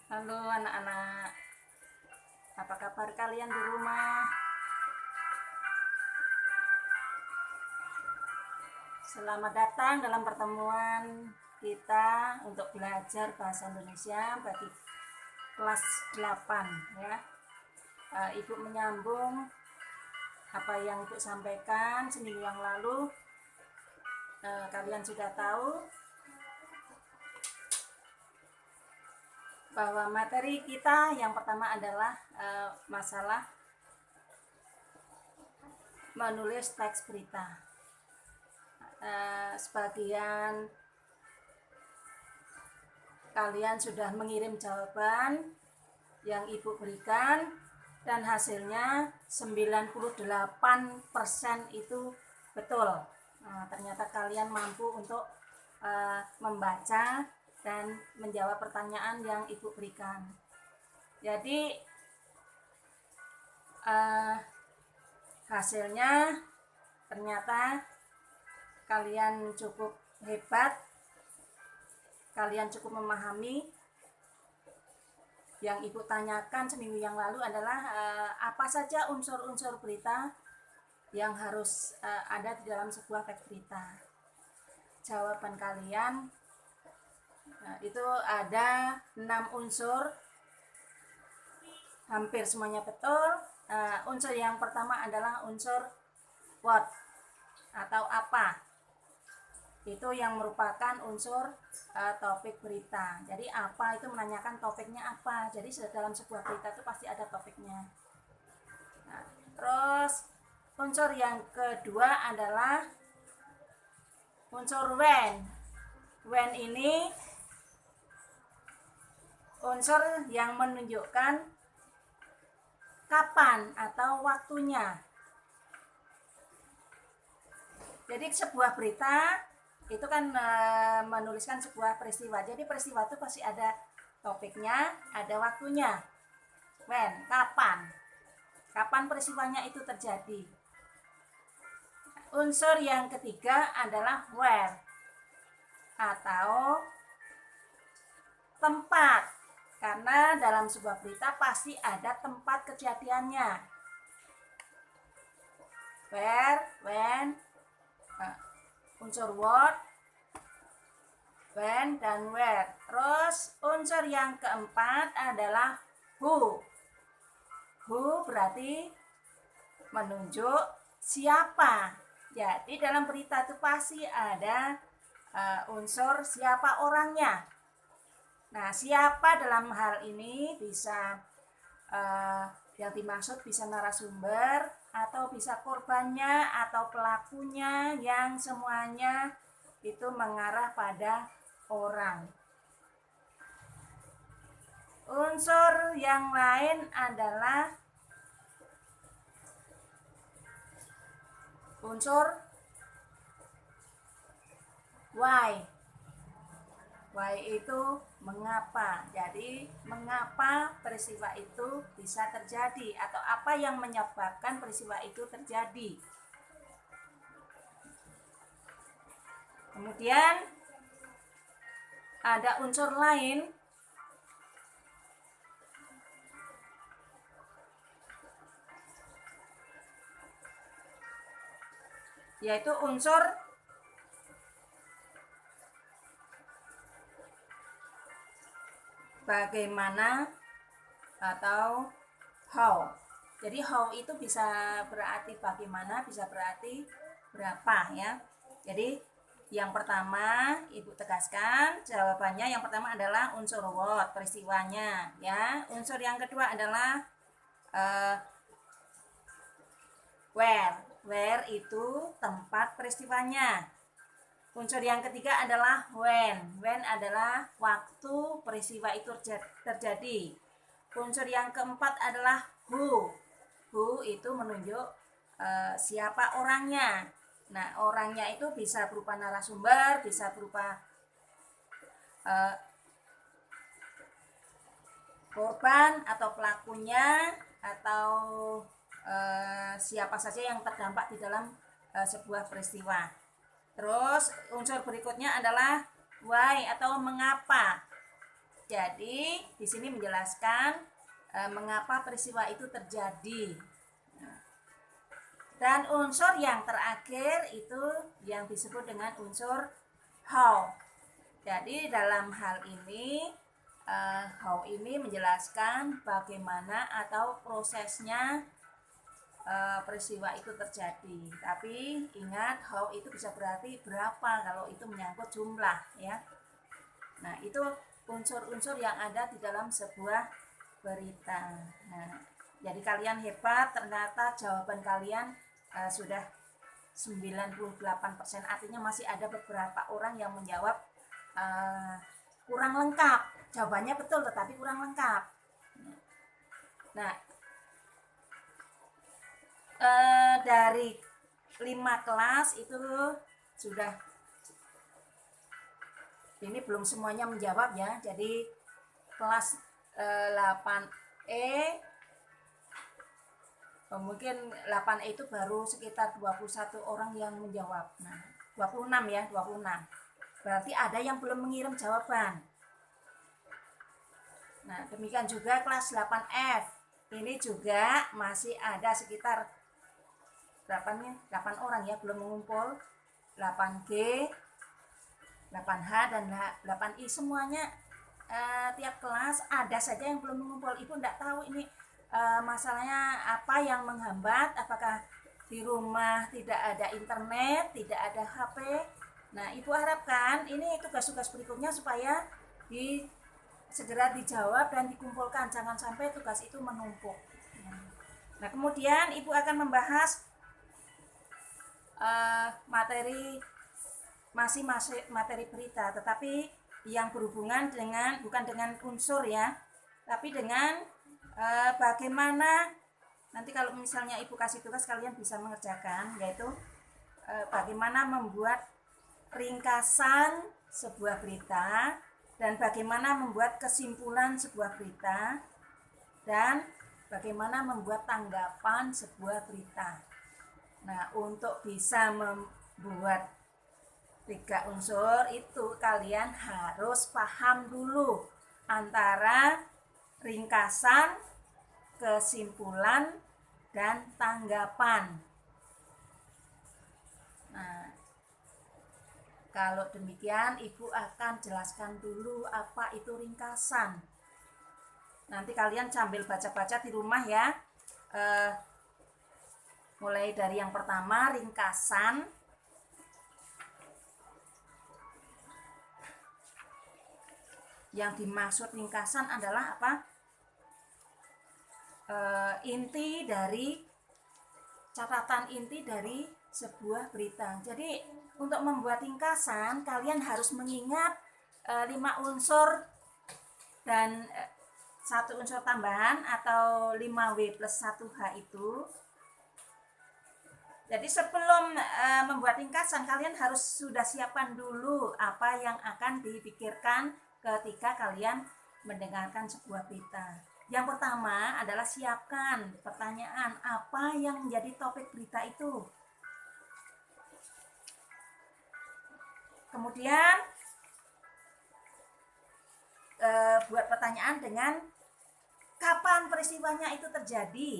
Halo anak-anak, apa kabar kalian di rumah? Selamat datang dalam pertemuan kita untuk belajar bahasa Indonesia bagi kelas 8 ya. Ibu menyambung apa yang Ibu sampaikan seminggu yang lalu. Kalian sudah tahu bahwa materi kita yang pertama adalah masalah menulis teks berita. Sebagian kalian sudah mengirim jawaban yang Ibu berikan dan hasilnya 98% itu betul. Ternyata kalian mampu untuk membaca dan menjawab pertanyaan yang Ibu berikan. Jadi hasilnya ternyata kalian cukup hebat, kalian cukup memahami. Yang Ibu tanyakan seminggu yang lalu adalah apa saja unsur-unsur berita yang harus ada di dalam sebuah teks berita. Jawaban kalian itu ada 6 unsur, hampir semuanya betul. Unsur yang pertama adalah unsur what atau apa. Itu yang merupakan unsur topik berita. Jadi apa itu menanyakan topiknya apa. Jadi dalam sebuah berita itu pasti ada topiknya. Terus unsur yang kedua adalah unsur when. When ini unsur yang menunjukkan kapan atau waktunya. Jadi sebuah berita itu kan menuliskan sebuah peristiwa. Jadi peristiwa itu pasti ada topiknya, ada waktunya. When, kapan. Kapan peristiwanya itu terjadi. Unsur yang ketiga adalah where atau tempat. Karena dalam sebuah berita pasti ada tempat kejadiannya. Where, when, unsur what, when, dan where. Terus unsur yang keempat adalah who. Who berarti menunjuk siapa. Jadi dalam berita itu pasti ada unsur siapa orangnya. Nah, siapa dalam hal ini bisa yang dimaksud bisa narasumber atau bisa korbannya atau pelakunya, yang semuanya itu mengarah pada orang. Unsur yang lain adalah unsur why. Why itu mengapa. Jadi mengapa peristiwa itu bisa terjadi atau apa yang menyebabkan peristiwa itu terjadi. Kemudian ada unsur lain yaitu unsur bagaimana atau how. Jadi how itu bisa berarti bagaimana, bisa berarti berapa ya. Jadi yang pertama Ibu tegaskan jawabannya, yang pertama adalah unsur what, peristiwanya ya. Unsur yang kedua adalah where. Where itu tempat peristiwanya. Unsur yang ketiga adalah when. When adalah waktu peristiwa itu terjadi. Unsur yang keempat adalah who. Who itu menunjuk siapa orangnya. Nah, orangnya itu bisa berupa narasumber, bisa berupa korban atau pelakunya, atau siapa saja yang terdampak di dalam sebuah peristiwa. Terus unsur berikutnya adalah why atau mengapa. Jadi di sini menjelaskan mengapa peristiwa itu terjadi. Dan unsur yang terakhir itu yang disebut dengan unsur how. Jadi dalam hal ini how ini menjelaskan bagaimana atau prosesnya peristiwa itu terjadi. Tapi ingat, how itu bisa berarti berapa kalau itu menyangkut jumlah ya. Nah, itu unsur-unsur yang ada di dalam sebuah berita. Nah, jadi kalian hebat, ternyata jawaban kalian sudah 98%, artinya masih ada beberapa orang yang menjawab kurang lengkap. Jawabannya betul tetapi kurang lengkap. Nah, dari 5 kelas itu sudah, ini belum semuanya menjawab ya. Jadi kelas 8E mungkin 8E itu baru sekitar 21 orang yang menjawab. Nah, 26 ya, 26. Berarti ada yang belum mengirim jawaban. Nah, demikian juga kelas 8F. Ini juga masih ada sekitar berapa nih? 8 orang ya belum mengumpul. 8G, 8H dan 8I semuanya tiap kelas ada saja yang belum mengumpul. Ibu enggak tahu ini masalahnya apa yang menghambat, apakah di rumah tidak ada internet, tidak ada HP. Nah, Ibu harapkan ini tugas-tugas berikutnya supaya segera dijawab dan dikumpulkan, jangan sampai tugas itu menumpuk. Nah, kemudian Ibu akan membahas masih materi berita, tetapi yang berhubungan dengan, bukan dengan unsur ya, tapi dengan bagaimana nanti kalau misalnya Ibu kasih tugas kalian bisa mengerjakan, yaitu bagaimana membuat ringkasan sebuah berita dan bagaimana membuat kesimpulan sebuah berita dan bagaimana membuat tanggapan sebuah berita. Nah, untuk bisa membuat 3 unsur itu kalian harus paham dulu antara ringkasan, kesimpulan, dan tanggapan. Nah, kalau demikian Ibu akan jelaskan dulu apa itu ringkasan. Nanti kalian sambil baca-baca di rumah ya. Mulai dari yang pertama, ringkasan. Yang dimaksud ringkasan adalah apa? Inti dari catatan inti dari sebuah berita. Jadi untuk membuat ringkasan kalian harus mengingat 5 unsur dan 1 unsur tambahan atau 5W plus 1H itu. Jadi sebelum membuat ringkasan kalian harus sudah siapkan dulu apa yang akan dipikirkan ketika kalian mendengarkan sebuah berita. Yang pertama adalah siapkan pertanyaan apa yang menjadi topik berita itu. Kemudian buat pertanyaan dengan kapan peristiwanya itu terjadi.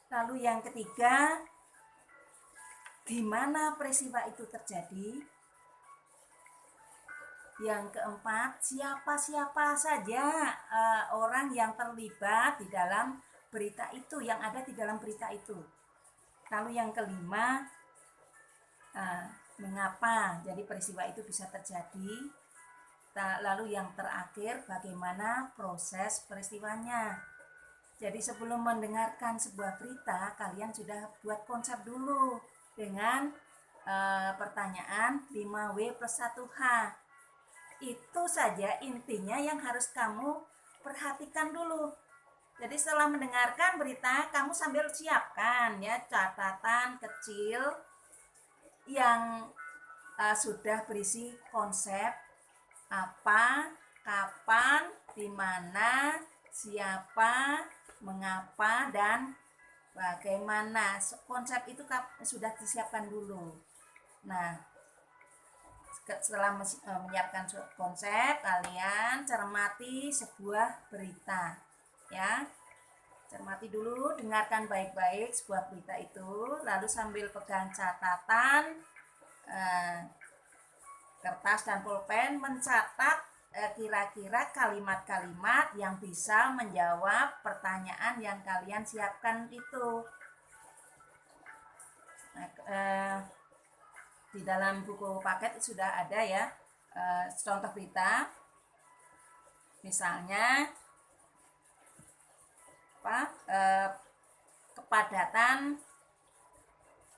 Lalu yang ketiga, di mana peristiwa itu terjadi. Yang keempat, siapa-siapa saja orang yang terlibat di dalam berita itu, yang ada di dalam berita itu. Lalu yang kelima, mengapa jadi peristiwa itu bisa terjadi. Lalu yang terakhir, bagaimana proses peristiwanya. Jadi sebelum mendengarkan sebuah berita, kalian sudah buat konsep dulu dengan pertanyaan 5W plus 1H. Itu saja intinya yang harus kamu perhatikan dulu. Jadi setelah mendengarkan berita, kamu sambil siapkan ya catatan kecil yang sudah berisi konsep apa, kapan, di mana, siapa, mengapa, dan bagaimana. Konsep itu sudah disiapkan dulu. Nah, setelah menyiapkan konsep, kalian cermati sebuah berita, ya. Cermati dulu, dengarkan baik-baik sebuah berita itu, lalu sambil pegang catatan, kertas dan pulpen, mencatat kira-kira kalimat-kalimat yang bisa menjawab pertanyaan yang kalian siapkan itu. Di dalam buku paket sudah ada ya contoh berita, misalnya kepadatan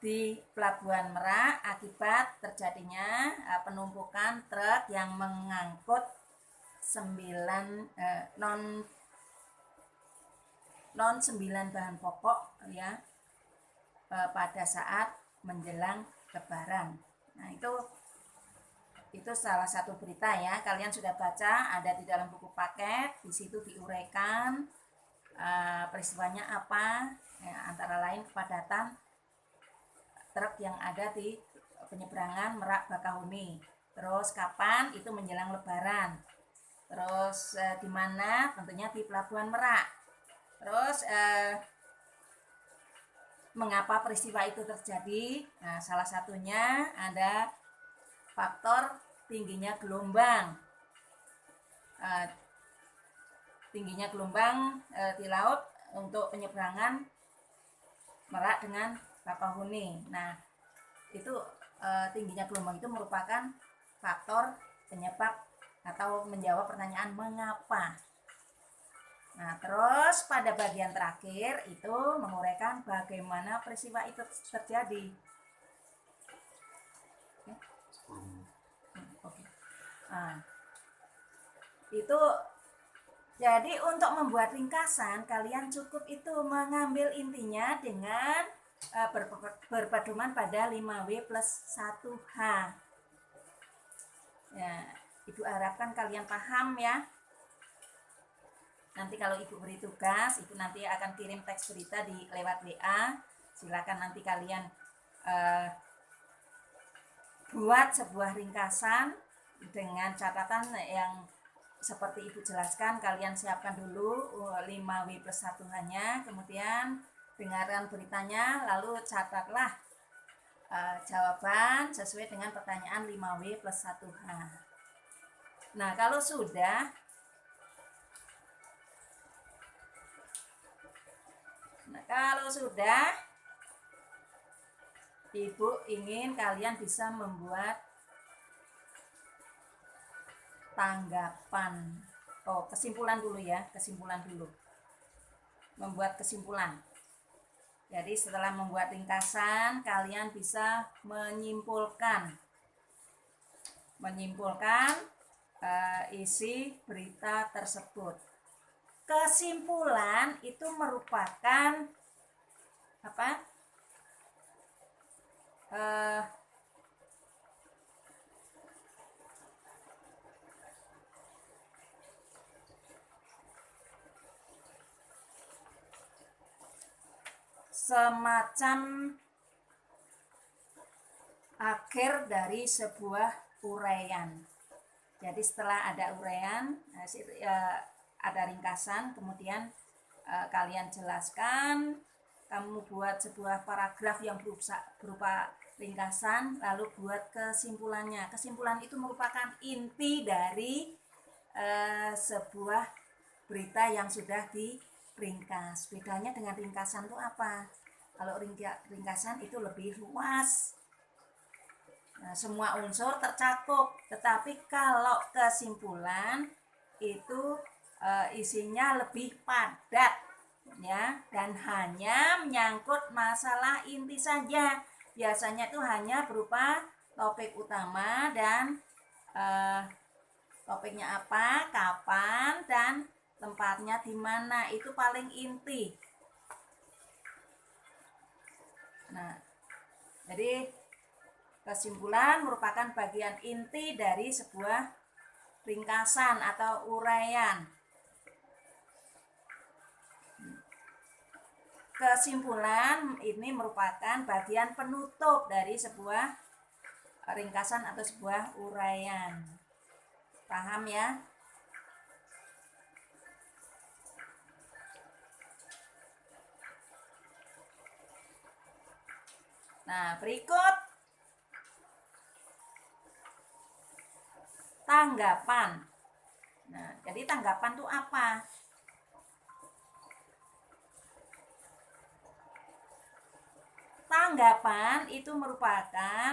di Pelabuhan Merak akibat terjadinya penumpukan truk yang mengangkut 9 bahan pokok ya pada saat menjelang Lebaran. Nah, itu salah satu berita ya. Kalian sudah baca, ada di dalam buku paket. Di situ diuraikan peristiwanya apa, ya, antara lain kepadatan truk yang ada di penyeberangan Merak Bakahuni. Terus kapan itu menjelang Lebaran. Terus di mana? Tentunya di Pelabuhan Merak. Terus mengapa peristiwa itu terjadi? Nah, salah satunya ada faktor tingginya gelombang. Tingginya gelombang di laut untuk penyeberangan Merak dengan Bakahuni. Nah, itu tingginya gelombang itu merupakan faktor penyebab atau menjawab pertanyaan mengapa. Nah, terus pada bagian terakhir itu menguraikan bagaimana peristiwa itu terjadi. Oke. Nah, itu jadi untuk membuat ringkasan kalian cukup itu mengambil intinya dengan berpedoman pada 5W plus 1H. Ya, Ibu harapkan kalian paham ya. Nanti kalau Ibu beri tugas, Ibu nanti akan kirim teks berita di lewat WA. Silakan nanti kalian buat sebuah ringkasan dengan catatan yang seperti Ibu jelaskan. Kalian siapkan dulu 5W plus 1H-nya, kemudian dengarkan beritanya, lalu catatlah jawaban sesuai dengan pertanyaan 5W plus 1H. Nah, kalau sudah Ibu ingin kalian bisa membuat tanggapan. Kesimpulan dulu ya, membuat kesimpulan. Jadi setelah membuat ringkasan, kalian bisa menyimpulkan isi berita tersebut. Kesimpulan itu merupakan semacam akhir dari sebuah uraian. Jadi setelah ada uraian, ada ringkasan, kemudian kalian jelaskan, kamu buat sebuah paragraf yang berupa ringkasan, lalu buat kesimpulannya. Kesimpulan itu merupakan inti dari sebuah berita yang sudah diringkas. Bedanya dengan ringkasan itu apa? Kalau ringkasan itu lebih luas, semua unsur tercakup. Tetapi kalau kesimpulan itu isinya lebih padat ya, dan hanya menyangkut masalah inti saja. Biasanya itu hanya berupa topik utama dan topiknya apa, kapan, dan tempatnya di mana. Itu paling inti. Nah, jadi kesimpulan merupakan bagian inti dari sebuah ringkasan atau uraian. Kesimpulan ini merupakan bagian penutup dari sebuah ringkasan atau sebuah uraian. Paham ya? Nah, berikut tanggapan. Nah, jadi tanggapan itu apa? Tanggapan itu merupakan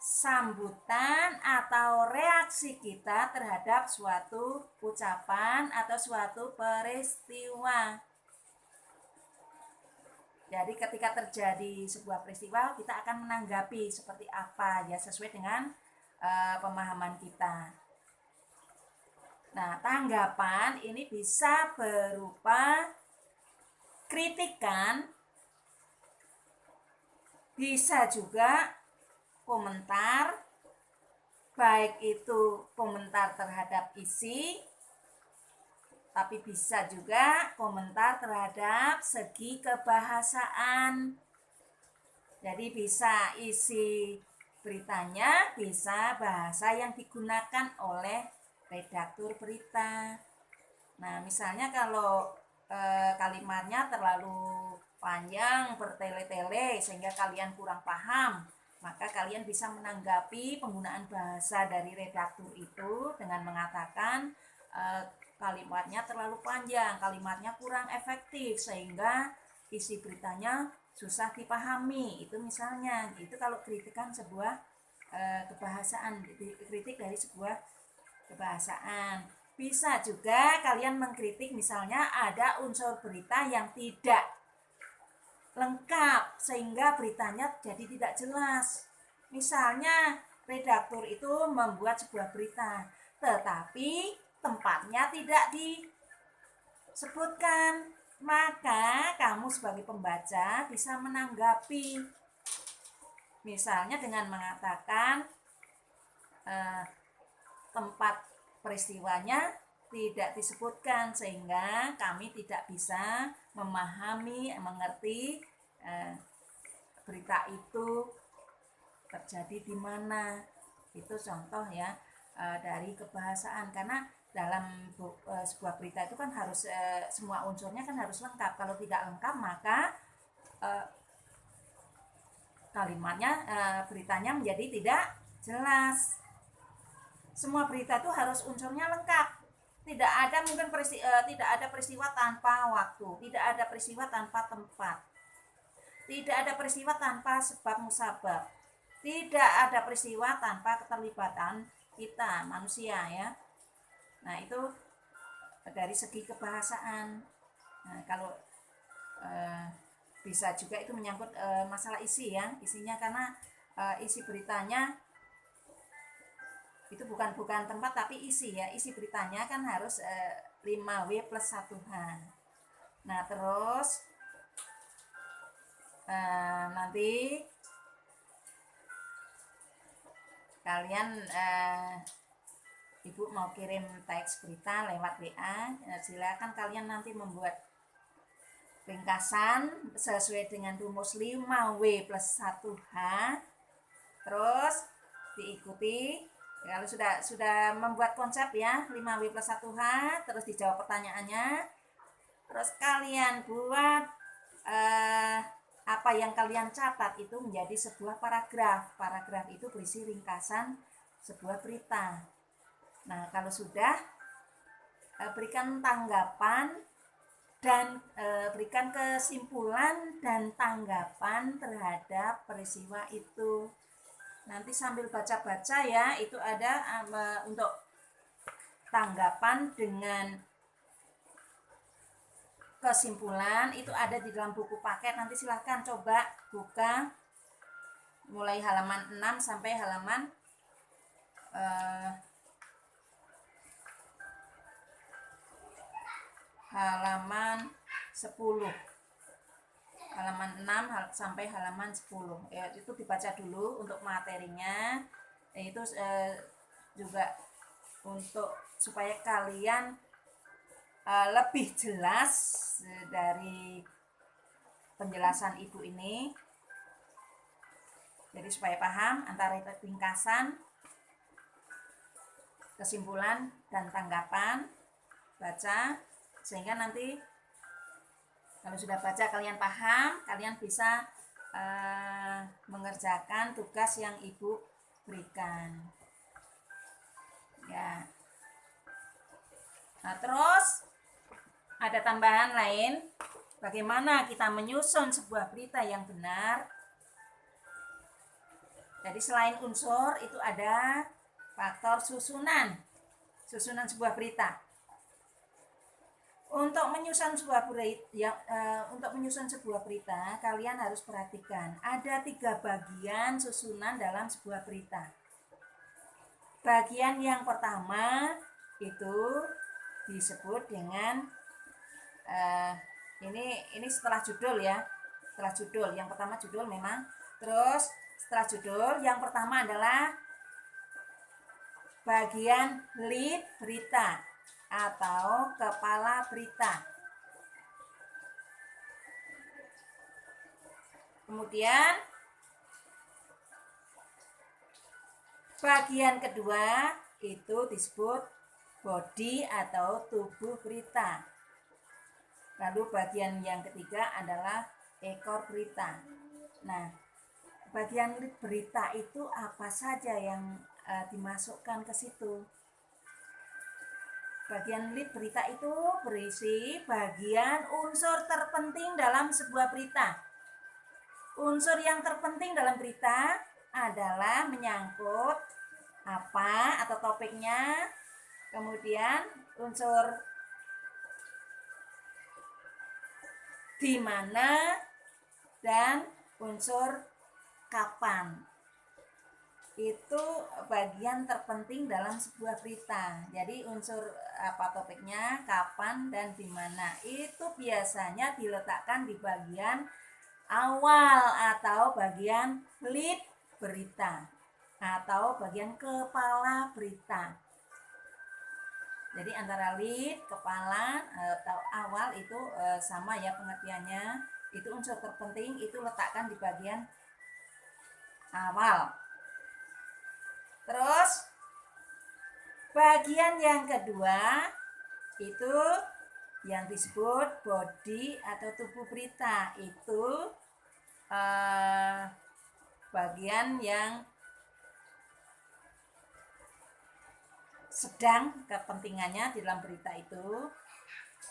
sambutan atau reaksi kita terhadap suatu ucapan atau suatu peristiwa. Jadi ketika terjadi sebuah peristiwa, kita akan menanggapi seperti apa ya, sesuai dengan pemahaman kita. Nah, tanggapan ini bisa berupa kritikan, bisa juga komentar, baik itu komentar terhadap isi, tapi bisa juga komentar terhadap segi kebahasaan. Jadi bisa isi beritanya, bisa bahasa yang digunakan oleh redaktur berita. Nah, misalnya kalau kalimatnya terlalu panjang, bertele-tele sehingga kalian kurang paham, maka kalian bisa menanggapi penggunaan bahasa dari redaktur itu dengan mengatakan kalimatnya terlalu panjang, kalimatnya kurang efektif sehingga isi beritanya susah dipahami. Itu misalnya, itu kalau kritikan sebuah kebahasaan, kritik dari sebuah kebahasaan. Bisa juga kalian mengkritik misalnya ada unsur berita yang tidak lengkap sehingga beritanya jadi tidak jelas. Misalnya redaktur itu membuat sebuah berita, tetapi tempatnya tidak disebutkan, maka kamu sebagai pembaca bisa menanggapi, misalnya dengan mengatakan tempat peristiwanya tidak disebutkan sehingga kami tidak bisa memahami, mengerti berita itu terjadi di mana. Itu contoh ya dari kebahasaan, karena dalam sebuah berita itu kan harus semua unsurnya kan harus lengkap. Kalau tidak lengkap maka kalimatnya beritanya menjadi tidak jelas. Semua berita itu harus unsurnya lengkap. Tidak ada mungkin tidak ada peristiwa tanpa waktu, tidak ada peristiwa tanpa tempat, tidak ada peristiwa tanpa sebab musabab, tidak ada peristiwa tanpa keterlibatan kita manusia ya. Nah, itu dari segi kebahasaan. Nah, kalau bisa juga itu menyangkut masalah isi ya, isinya, karena isi beritanya itu bukan tempat tapi isi ya, isi beritanya kan harus 5W plus 1H. Nah, terus nanti kalian ibu mau kirim teks berita lewat WA, silakan kalian nanti membuat ringkasan sesuai dengan rumus 5W plus 1H, terus diikuti. Kalau sudah membuat konsep ya 5W plus 1H, terus dijawab pertanyaannya, terus kalian buat apa yang kalian catat itu menjadi sebuah paragraf. Paragraf itu berisi ringkasan sebuah berita. Nah, kalau sudah berikan tanggapan dan berikan kesimpulan dan tanggapan terhadap peristiwa itu. Nanti sambil baca-baca ya, itu ada untuk tanggapan dengan kesimpulan itu ada di dalam buku paket. Nanti silahkan coba buka mulai halaman 6 sampai halaman halaman 10. Halaman 6 sampai halaman 10 ya, itu dibaca dulu untuk materinya. Itu juga untuk supaya kalian lebih jelas dari penjelasan ibu ini. Jadi supaya paham antara ringkasan, kesimpulan, dan tanggapan, baca, sehingga nanti kalau sudah baca kalian paham, kalian bisa mengerjakan tugas yang ibu berikan. Ya. Nah, terus ada tambahan lain, bagaimana kita menyusun sebuah berita yang benar. Jadi selain unsur itu ada faktor susunan sebuah berita. Untuk menyusun sebuah berita, kalian harus perhatikan ada 3 bagian susunan dalam sebuah berita. Bagian yang pertama itu disebut dengan ini setelah judul ya. Setelah judul, yang pertama judul memang. Terus setelah judul, yang pertama adalah bagian lead berita atau kepala berita. Kemudian bagian kedua itu disebut body atau tubuh berita. Lalu bagian yang ketiga adalah ekor berita. Nah, bagian lead berita itu apa saja yang dimasukkan ke situ? Bagian lead berita itu berisi bagian unsur terpenting dalam sebuah berita. Unsur yang terpenting dalam berita adalah menyangkut apa atau topiknya, kemudian unsur di mana, dan unsur kapan. Itu bagian terpenting dalam sebuah berita. Jadi unsur apa topiknya, kapan, dan di mana itu biasanya diletakkan di bagian awal atau bagian lead berita atau bagian kepala berita. Jadi antara lead, kepala atau awal itu sama ya pengertiannya. Itu unsur terpenting itu letakkan di bagian awal. Terus bagian yang kedua itu yang disebut body atau tubuh berita. Itu bagian yang sedang kepentingannya di dalam berita itu.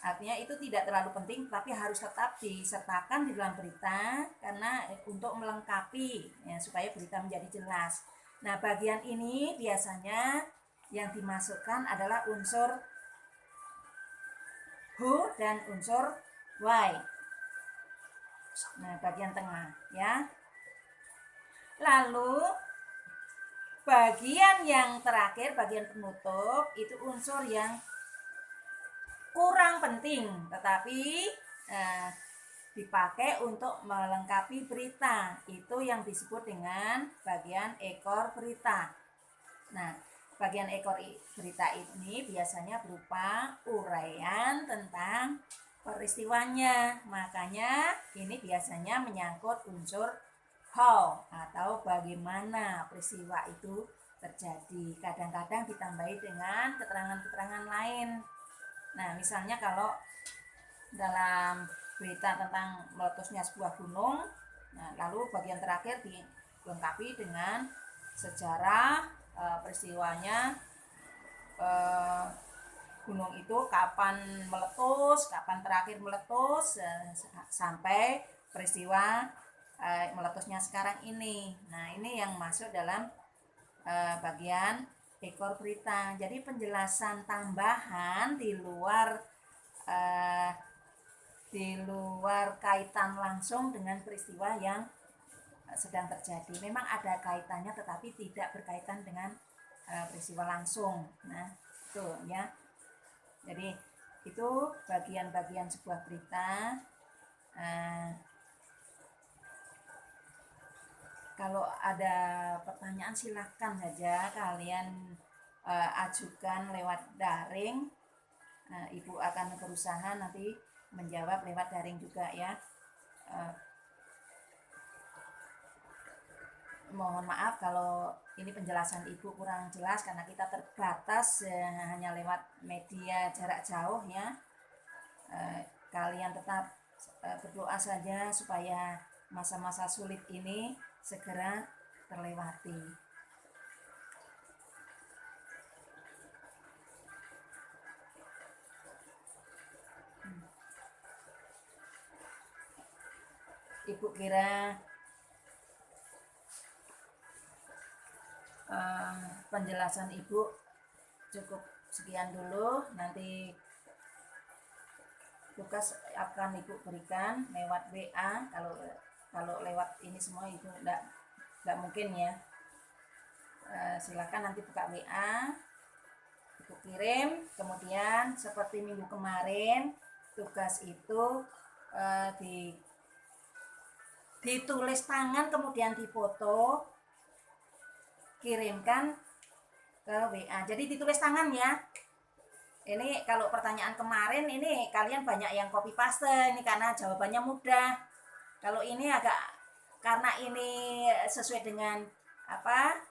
Artinya itu tidak terlalu penting tapi harus tetap disertakan di dalam berita karena untuk melengkapi ya, supaya berita menjadi jelas. Nah, bagian ini biasanya yang dimasukkan adalah unsur who dan unsur why. Nah, bagian tengah ya. Lalu bagian yang terakhir, bagian penutup, itu unsur yang kurang penting tetapi dipakai untuk melengkapi berita. Itu yang disebut dengan bagian ekor berita. Nah, bagian ekor berita ini biasanya berupa uraian tentang peristiwanya. Makanya ini biasanya menyangkut unsur how atau bagaimana peristiwa itu terjadi. Kadang-kadang ditambahi dengan keterangan-keterangan lain. Nah, misalnya kalau dalam berita tentang meletusnya sebuah gunung, nah lalu bagian terakhir dilengkapi dengan sejarah peristiwanya, gunung itu kapan meletus, kapan terakhir meletus, sampai peristiwa meletusnya sekarang ini. Nah, ini yang masuk dalam bagian ekor berita. Jadi penjelasan tambahan di luar kaitan langsung dengan peristiwa yang sedang terjadi. Memang ada kaitannya tetapi tidak berkaitan dengan peristiwa langsung. Nah, itu ya. Jadi itu bagian-bagian sebuah berita. Kalau ada pertanyaan silahkan saja kalian ajukan lewat daring. Ibu akan berusaha nanti menjawab lewat daring juga ya. Mohon maaf kalau ini penjelasan Ibu kurang jelas karena kita terbatas hanya lewat media jarak jauh ya. Kalian tetap berdoa saja supaya masa-masa sulit ini segera terlewati. Ibu kira penjelasan Ibu cukup sekian dulu. Nanti tugas akan Ibu berikan lewat WA. Kalau lewat ini semua Ibu enggak mungkin ya. Silakan nanti buka WA, Ibu kirim. Kemudian seperti minggu kemarin, tugas itu ditulis tangan kemudian difoto, kirimkan ke WA. Jadi ditulis tangan ya. Ini kalau pertanyaan kemarin ini kalian banyak yang copy paste ini karena jawabannya mudah. Kalau ini agak karena ini sesuai dengan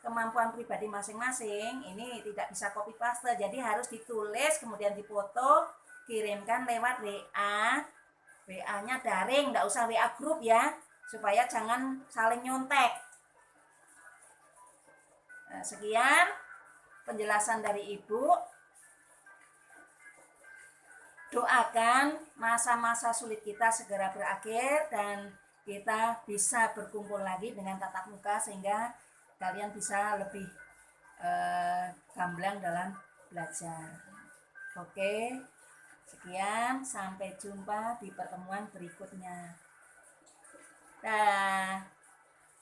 kemampuan pribadi masing-masing, ini tidak bisa copy paste. Jadi harus ditulis kemudian difoto, kirimkan lewat WA. WA-nya daring, enggak usah WA grup ya, supaya jangan saling nyontek. Nah, sekian penjelasan dari Ibu. Doakan masa-masa sulit kita segera berakhir dan kita bisa berkumpul lagi dengan tatap muka sehingga kalian bisa lebih gamblang dalam belajar. Oke, sekian, sampai jumpa di pertemuan berikutnya. Dah.